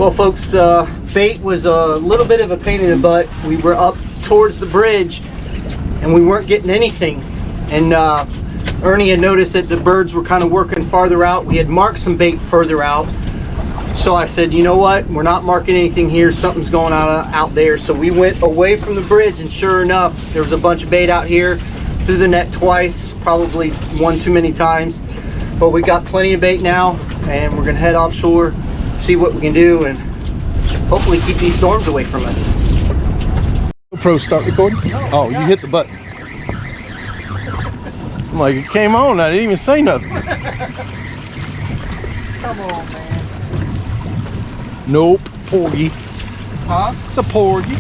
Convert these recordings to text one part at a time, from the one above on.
Well, folks, bait was a little bit of a pain in the butt. We were up towards the bridge and we weren't getting anything. And Ernie had noticed that the birds were kind of working farther out. We had marked some bait further out. So I said, you know what? We're not marking anything here. Something's going on out there. So we went away from the bridge, and sure enough, there was a bunch of bait out here. Threw the net twice, probably one too many times. But we got plenty of bait now, and we're gonna head offshore, see what we can do, and hopefully keep these storms away from us. GoPro start recording? Oh, you hit the button. I'm like, it came on, I didn't even say nothing. Come on, man. Nope, porgy. Huh? It's a porgy.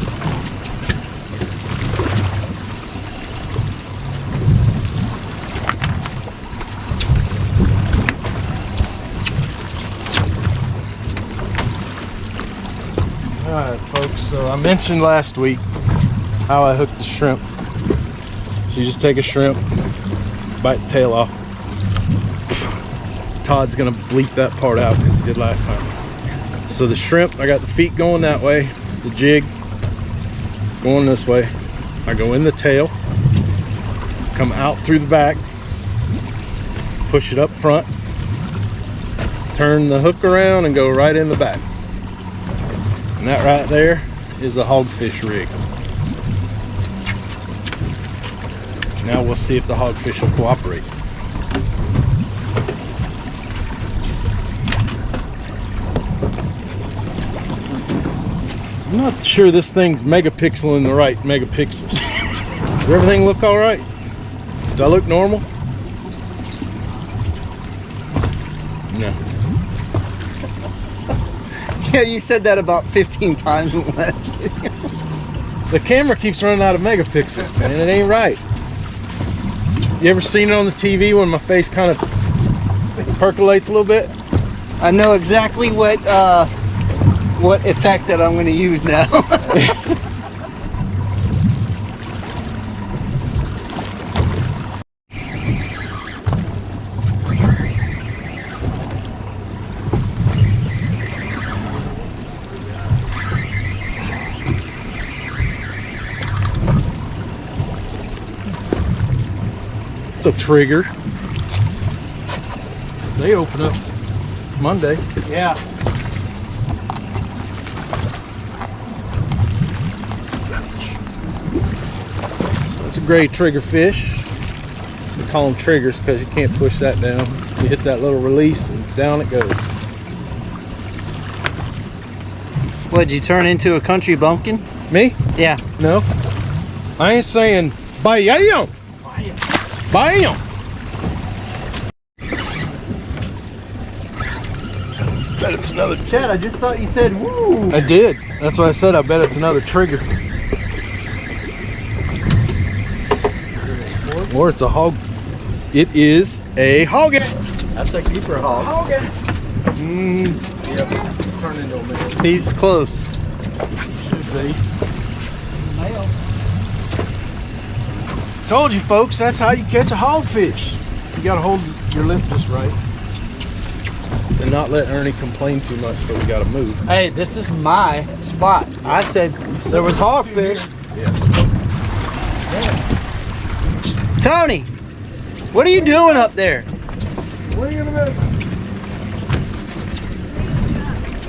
Alright folks, so I mentioned last week how I hooked the shrimp. So you just take a shrimp, bite the tail off. Todd's gonna bleep that part out because he did last time. So the shrimp, I got the feet going that way, the jig going this way. I go in the tail, come out through the back, push it up front, turn the hook around and go right in the back. And that right there is a hogfish rig. Now we'll see if the hogfish will cooperate. I'm not sure this thing's megapixel in the right megapixels. Does everything look all right? Do I look normal? No. Yeah, you said that about 15 times in the last video. The camera keeps running out of megapixels, man. It ain't right. You ever seen it on the TV when my face kind of percolates a little bit? I know exactly what effect that I'm going to use now. It's a trigger. They open up Monday. Yeah. It's a great trigger fish. We call them triggers because you can't push that down. You hit that little release and down it goes. What, did you turn into a country bumpkin? Me? Yeah. No. I ain't saying bam. Bam. Bet it's another. Chad, I just thought you said woo. I did. That's why I said I bet it's another trigger. Or it's a hog. It is a hog. That's a keeper hog. Yep. Turn into a mess. He's close. Should be. Told you folks, that's how you catch a hogfish. You gotta hold your lip just right. And not let Ernie complain too much, so we gotta move. Hey, this is my spot. I said there was hogfish. Yeah. Tony, what are you doing up there? Wait a minute.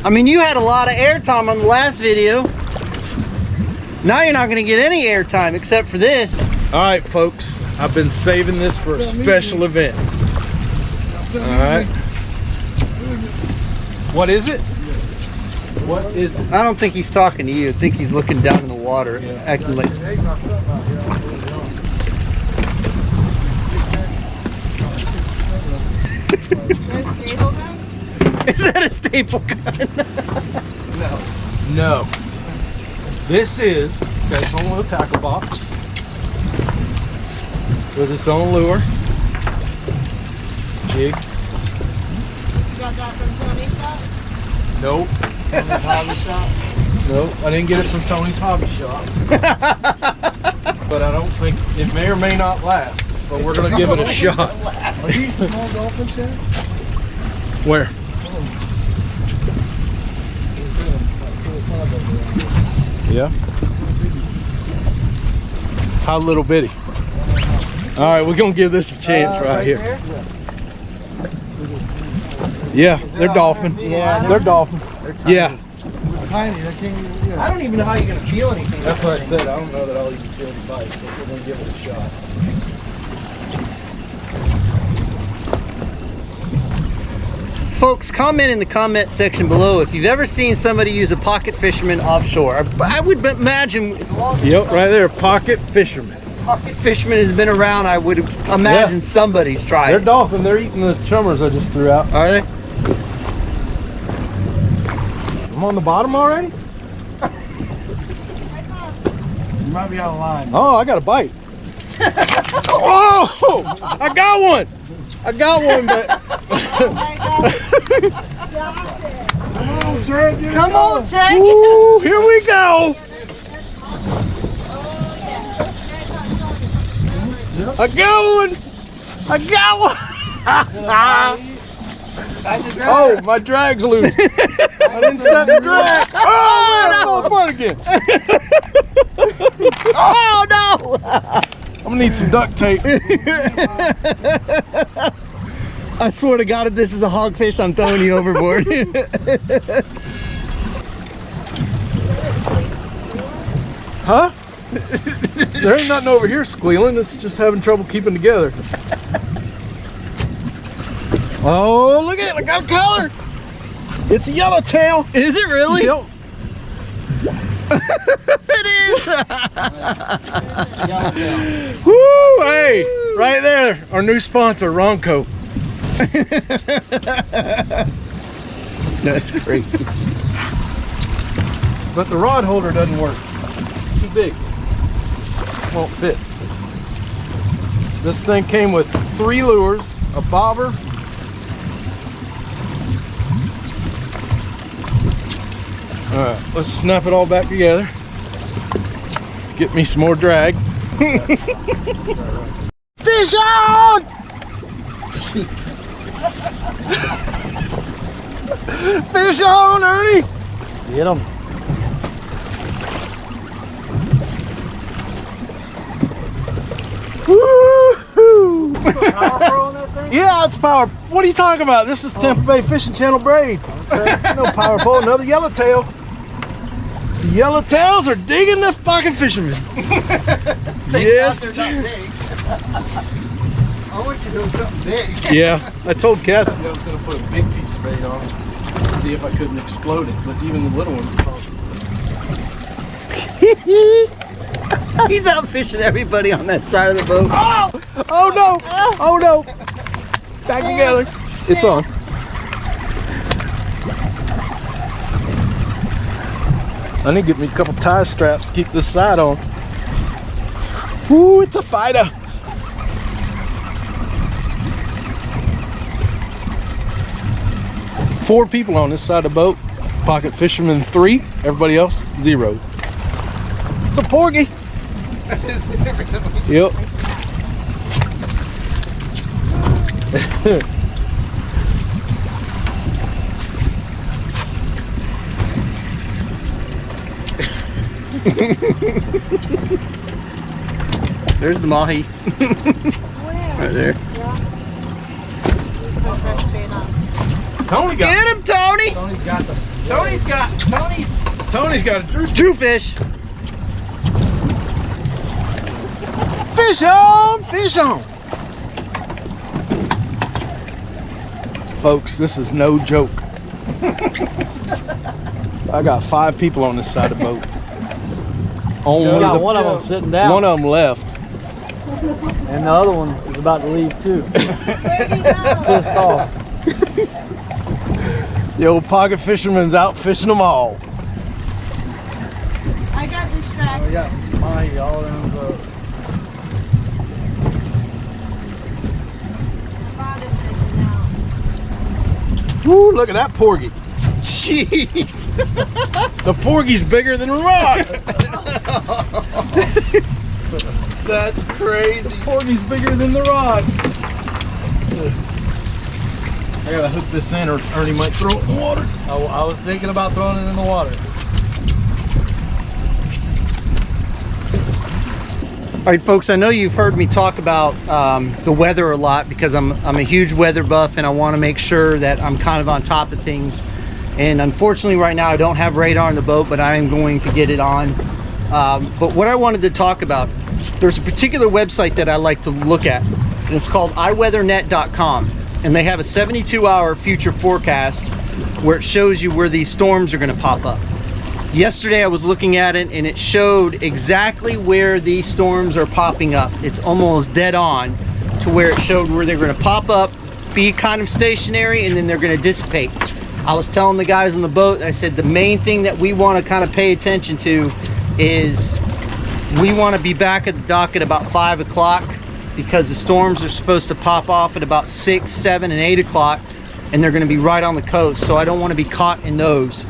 I mean, you had a lot of airtime on the last video. Now you're not gonna get any airtime except for this. All right, folks, I've been saving this for a special event. All right. What is it? What is it? I don't think he's talking to you. I think he's looking down in the water, acting like. Is that a staple gun? No. This is, it's got its own little tackle box with its own lure, jig. You got that from Tony's shop? Nope. Tony's hobby shop? Nope, I didn't get it from Tony's hobby shop. But I don't think, it may or may not last, but we're gonna give it a shot. Are these small dolphins here? Where? Yeah. How little bitty. All right, we're gonna give this a chance right here. there? Yeah, they're dolphin. Yeah, they're dolphin. Yeah. Tiny, they can't even, I don't even know how you're gonna feel anything. That's what I said. I don't know that I'll even feel the bite, but we're gonna give it a shot. Folks, comment in the comment section below if you've ever seen somebody use a Pocket Fisherman offshore. I would imagine Yep, right there, Pocket Fisherman. Pocket Fisherman has been around. I would imagine somebody's tried. They're dolphin. They're eating the chummers I just threw out. Are they? I'm on the bottom already? you might be out of line. Oh, I got a bite. Oh, I got one. I got one, but Come on, Jack. ooh, here we go. I got one. I got one. Oh, my drag's loose. I didn't set the drag. Oh, man, I'm on apart again. Oh no! I'm gonna need some duct tape. I swear to God, if this is a hogfish, I'm throwing you overboard. Huh? There ain't nothing over here squealing. It's just having trouble keeping together. Oh, look at it. I got a color. It's a yellowtail. Is it really? Yep. It is. Woo! Hey, right there. Our new sponsor, Ronco. That's crazy. But the rod holder doesn't work. It's too big. Won't fit. This thing came with 3 lures, a bobber, all right, let's snap it all back together. Get me some more drag. Fish on! Fish on, Ernie! Get them. Woo-hoo! Yeah, it's power. What are you talking about? This is Tampa Bay Fishing Channel braid. No power pole, another yellowtail. The yellowtails are digging this Pocket Fisherman. Yes. I want you to do something big. Yeah, I told Kathy I was going to put a big piece of bait on it, see if I couldn't explode it, but even the little ones caused He's out fishing everybody on that side of the boat. Oh! Oh no! Oh no! Back together. It's on. I need to get me a couple tie straps to keep this side on. Ooh, it's a fighter. Four people on this side of the boat. Pocket Fisherman 3. Everybody else 0. It's a porgy. Yep. There's the mahi. Right there. Tony got Get him, Tony! Tony's got the Tony's got a true fish. fish on, fish on. Folks, this is no joke. I got 5 people on this side of the boat. Only got one of them sitting down. One of them left. And the other one is about to leave too. Pissed off. The old Pocket Fisherman's out fishing them all. I got distracted. We got mahi all in the boat. Woo, look at that porgy. Jeez. The porgy's bigger than a rock. That's crazy. The porgy's bigger than the rod. I gotta hook this in or Ernie might throw it in the water. I was thinking about throwing it in the water. All right, folks, I know you've heard me talk about the weather a lot because I'm a huge weather buff and I want to make sure that I'm kind of on top of things. And unfortunately right now I don't have radar on the boat, but I am going to get it on. But what I wanted to talk about, there's a particular website that I like to look at, and it's called iweathernet.com, and they have a 72-hour future forecast where it shows you where these storms are going to pop up. Yesterday I was looking at it and it showed exactly where these storms are popping up. It's almost dead on to where it showed where they're going to pop up, be kind of stationary, and then they're going to dissipate. I was telling the guys on the boat, I said the main thing that we want to kind of pay attention to is we want to be back at the dock at about 5 o'clock because the storms are supposed to pop off at about 6, 7, and 8 o'clock, and they're going to be right on the coast, so I don't want to be caught in those.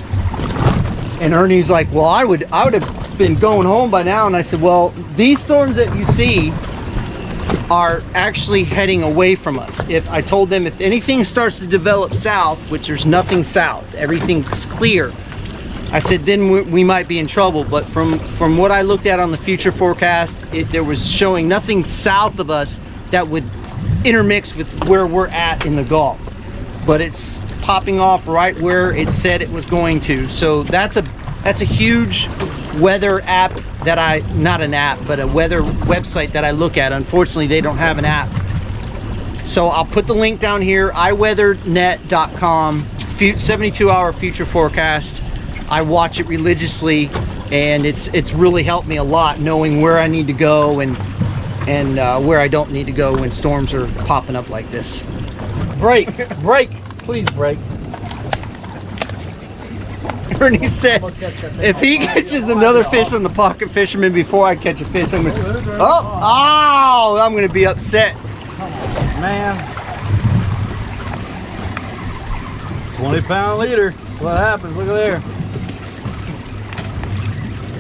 And Ernie's like, well, I would have been going home by now. And I said, well, these storms that you see are actually heading away from us. If I told them if anything starts to develop south, which there's nothing south, everything's clear, I said then we might be in trouble. But from what I looked at on the future forecast, there was showing nothing south of us that would intermix with where we're at in the Gulf. But it's popping off right where it said it was going to. So that's a huge weather app that not an app, but a weather website that I look at. Unfortunately, they don't have an app. So I'll put the link down here, iweathernet.com, 72-hour future forecast. I watch it religiously, and it's really helped me a lot knowing where I need to go and where I don't need to go when storms are popping up like this. Break, please break. Ernie said if he catches another fish on the Pocket Fisherman before I catch a fish, I'm gonna be upset. Man, 20-pound leader. That's what happens. Look at there.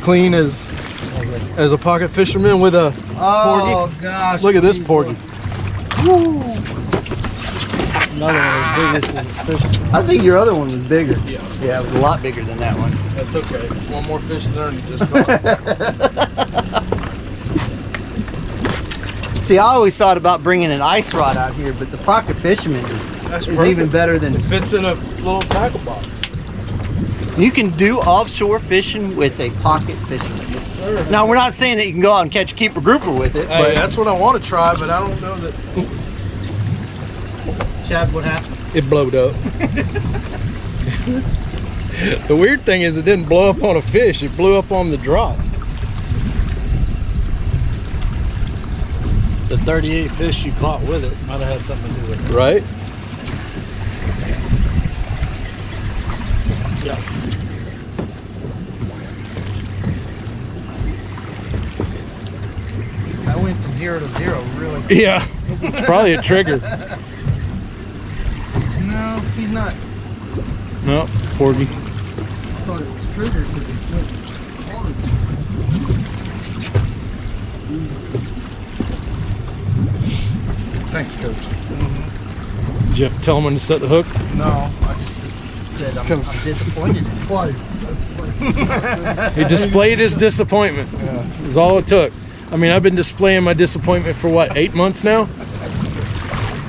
Clean as a Pocket Fisherman with a porgy. Gosh. Look at this porgy. Woo. Another one as big as the fish. I think your other one was bigger. Yeah, it was a lot bigger than that one. that's okay. It's one more fish than Ernie just caught. See, I always thought about bringing an ice rod out here, but the Pocket Fisherman is even better than. It fits in a little tackle box. You can do offshore fishing with a Pocket Fisherman. Yes, sir. Now, we're not saying that you can go out and catch a keeper grouper with it, Hey, but that's what I want to try, but I don't know that. Chad, what happened? It blowed up. The weird thing is it didn't blow up on a fish, it blew up on the drop. The 38 fish you caught with it might have had something to do with it. Right? Yeah. I went from 0 to 0 really. Yeah, it's probably a trigger. No, he's not. No, porgy. I thought it was triggered because it was hard. Thanks, Coach. Did you have to tell him when to set the hook? No, I just said I'm disappointed. Twice. That's twice. He displayed his disappointment. Yeah. Is all it took. I mean, I've been displaying my disappointment for what, 8 months now?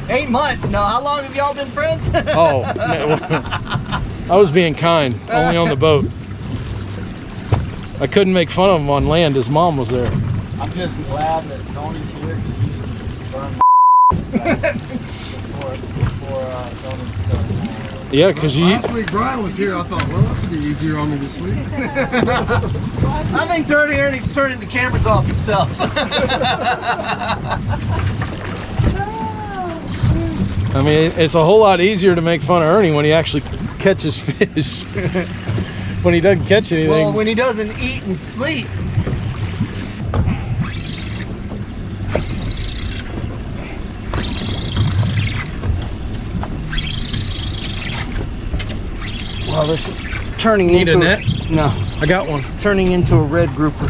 8 months? No, how long have y'all been friends? Oh, no. I was being kind, only on the boat. I couldn't make fun of him on land. His mom was there. I'm just glad that Tony's here because he used to burn before Tony started. Yeah, because you. Last week Brian was here. I thought, well, this would be easier on me this week. I think Dirty Ernie's turning the cameras off himself. I mean, it's a whole lot easier to make fun of Ernie when he actually catches fish. When he doesn't catch anything. Well, when he doesn't eat and sleep. Well, this is turning Need into a net? No, I got one. turning into a red grouper.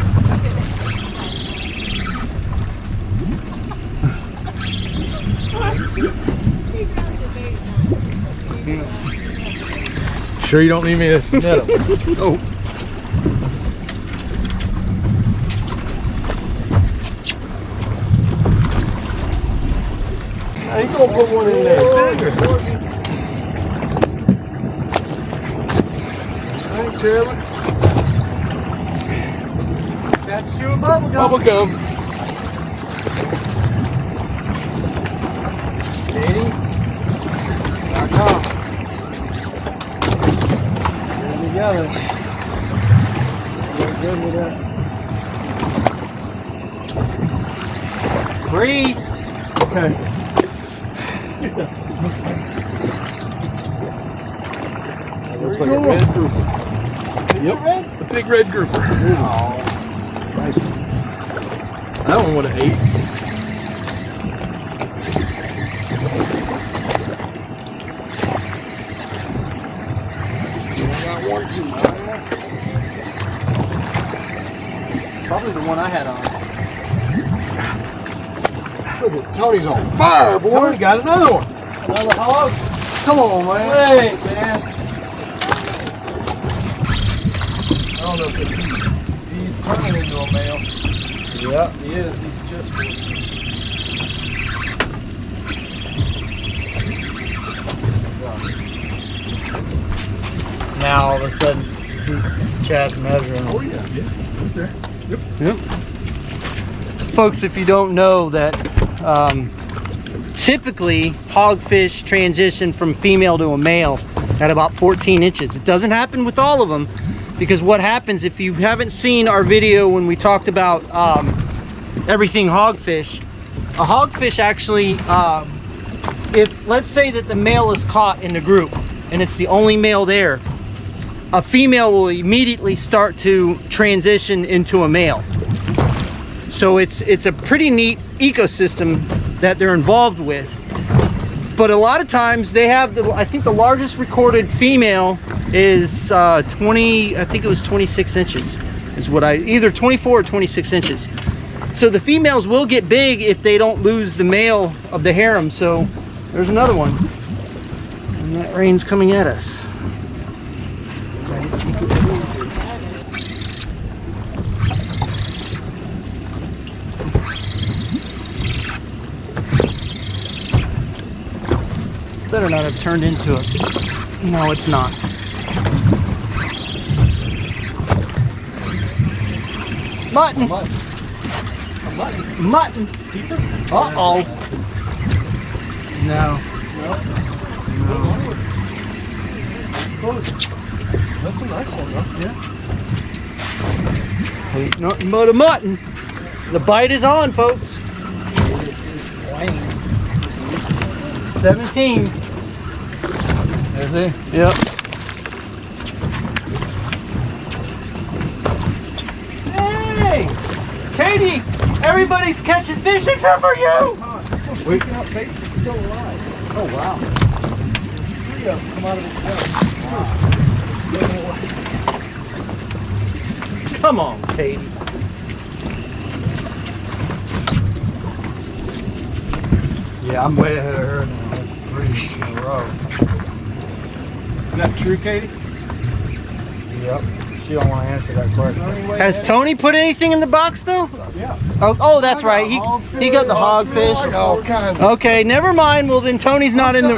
Sure you don't need me to net him? Oh. gonna put one in there. Bigger. Thanks, Charlie. Got to chew a bubble gum. Bubble gum. Katie. Here I come. Get it together. Get good with that. Breathe. Okay. That looks like a red grouper. Yep. The big red grouper. Oh, nice. That one would have ate. I got one too. Probably the one I had on. Look at Tony's on fire, boy. Tony got another one. Another hog? Come on, man. Hey, man. I don't know if he's turning into a male. Yeah, he is. He's just. Now all of a sudden, Chad's measuring. Oh, yeah. Okay. Yep. Folks, if you don't know that, typically hogfish transition from female to a male at about 14 inches. It doesn't happen with all of them, because what happens, if you haven't seen our video when we talked about everything hogfish, a hogfish actually, if let's say that the male is caught in the group and it's the only male there, a female will immediately start to transition into a male. So it's a pretty neat ecosystem that they're involved with. But a lot of times they have, I think the largest recorded female is 20, I think it was 26 inches is what either 24 or 26 inches. So the females will get big if they don't lose the male of the harem. So there's another one. And that rain's coming at us. Better not have turned into it. No, it's not. Mutton. Mutton. Uh-oh. No. That's a nice one, though. Yeah. Ain't nothing but a mutton. The bite is on, folks. 17. Is he? Yep. Hey! Katie! Everybody's catching fish except for you! Waking up, bait still alive. Oh, wow. 3 of them come out of the shell. Come on, Katie. Yeah, I'm way ahead of her now. That's 3 in a row. Is that true, Katie? Yep. She don't want to answer that question. Has Tony put anything in the box though? Yeah. Oh, that's right. He got the hogfish. All kinds of Okay, never mind. Well, then Tony's not in the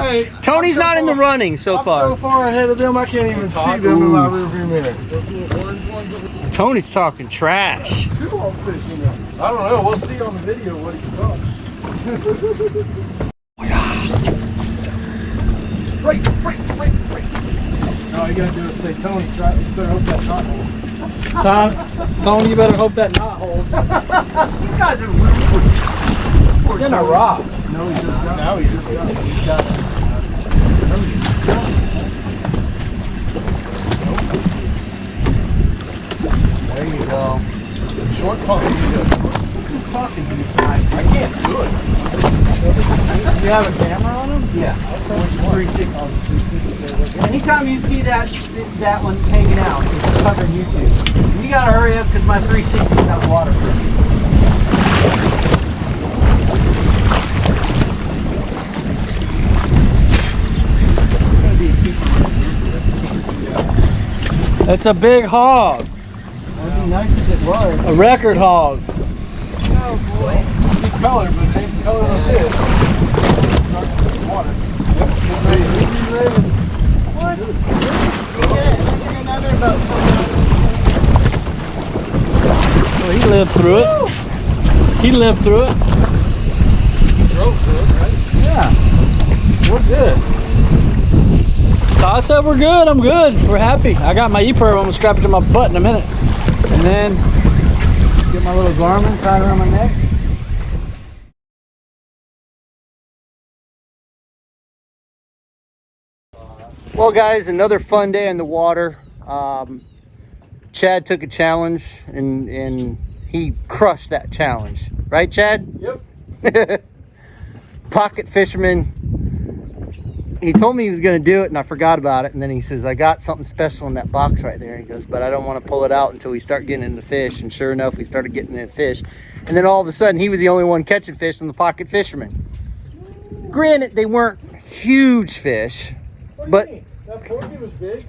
running so I'm so far. far ahead of them, I can't even see them in my rearview mirror. Tony's talking trash. 2 on fish in there. I don't know. We'll see on the video what he caught. Right. All you gotta do is say, Tony, you better hope that knot holds. Tony, you better hope that knot holds. You guys are really It's in a rock. No, he just got it. Now he just got it. He's got it. There you go. Short pump. Who's talking to these guys? I can't do it. You have a camera on him? Yeah. Which one? 360. Anytime you see that one hanging out, it's covering YouTube. You gotta hurry up because my 360's got waterproof. It's a big hog. That'd be nice if it was. A record hog. Oh boy. See color, but take the color of the fish. water. What? Look at another boat coming up. Oh, he lived through it. He lived through it. Drove through it, right? Yeah. We're good. Todd said we're good. I'm good. We're happy. I got my e-perb. I'm gonna strap it to my butt in a minute. And then get my little garment, tie it around my neck. Well, guys, another fun day in the water. Chad took a challenge and he crushed that challenge. Right, Chad? Yep. Pocket Fisherman. He told me he was going to do it and I forgot about it. And then he says, I got something special in that box right there. He goes, but I don't want to pull it out until we start getting into fish. And sure enough, we started getting into fish. And then all of a sudden, he was the only one catching fish on the Pocket Fisherman. Granted, they weren't huge fish, but That porgy was big.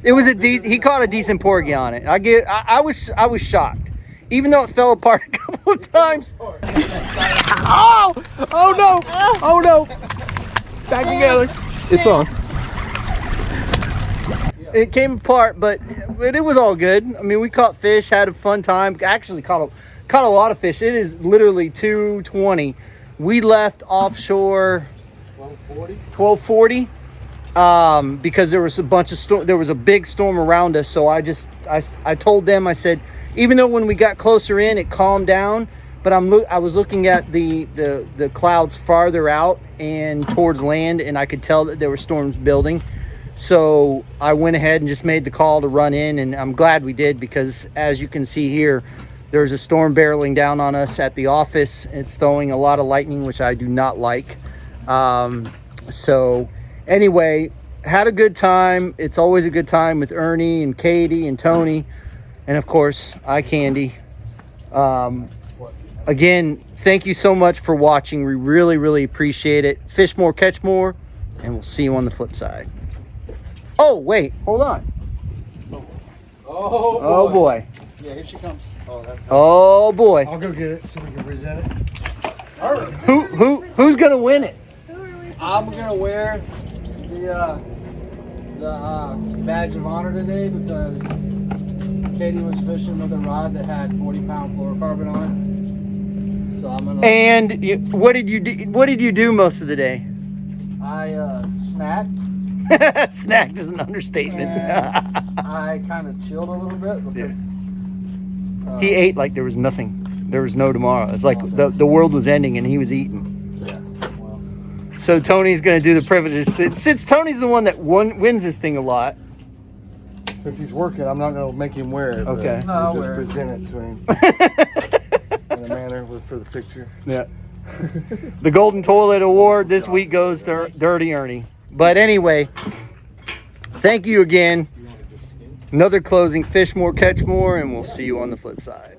it was he caught a decent porgy on it. I was shocked. Even though it fell apart a couple of times. Oh no! Oh no! Back together. It's on. It came apart, but it was all good. I mean, we caught fish, had a fun time. Actually caught a lot of fish. It is literally 2:20. We left offshore 12:40 because there was a bunch of there was a big storm around us. So I told them, I said, even though when we got closer in, it calmed down, but I was looking at the clouds farther out and towards land, and I could tell that there were storms building. So I went ahead and just made the call to run in, and I'm glad we did, because as you can see here, there's a storm barreling down on us at the office. It's throwing a lot of lightning, which I do not like. So anyway, had a good time. It's always a good time with Ernie and Katie and Tony, and of course, Candy. Again, thank you so much for watching. We really, really appreciate it. Fish more, catch more, and we'll see you on the flip side. Oh, wait, hold on. Oh boy. Yeah, here she comes. Oh, that's Oh boy. I'll go get it so we can present it. Who's gonna win it? I'm gonna wear the badge of honor today because Katie was fishing with a rod that had 40-pound fluorocarbon on it. So I'm gonna. And what did you do? What did you do most of the day? I snacked. Snacked is an understatement. I kind of chilled a little bit because He ate like there was nothing. There was no tomorrow. It's like the world was ending and he was eating. So Tony's going to do the privileges. Since Tony's the one that wins this thing a lot. Since he's working, I'm not going to make him wear it. Okay. But No, we'll wear just present it to him in a manner for the picture. Yeah. The Golden Toilet Award this week goes to Dirty Ernie. But anyway, thank you again. Another closing, fish more, catch more, and we'll see you on the flip side.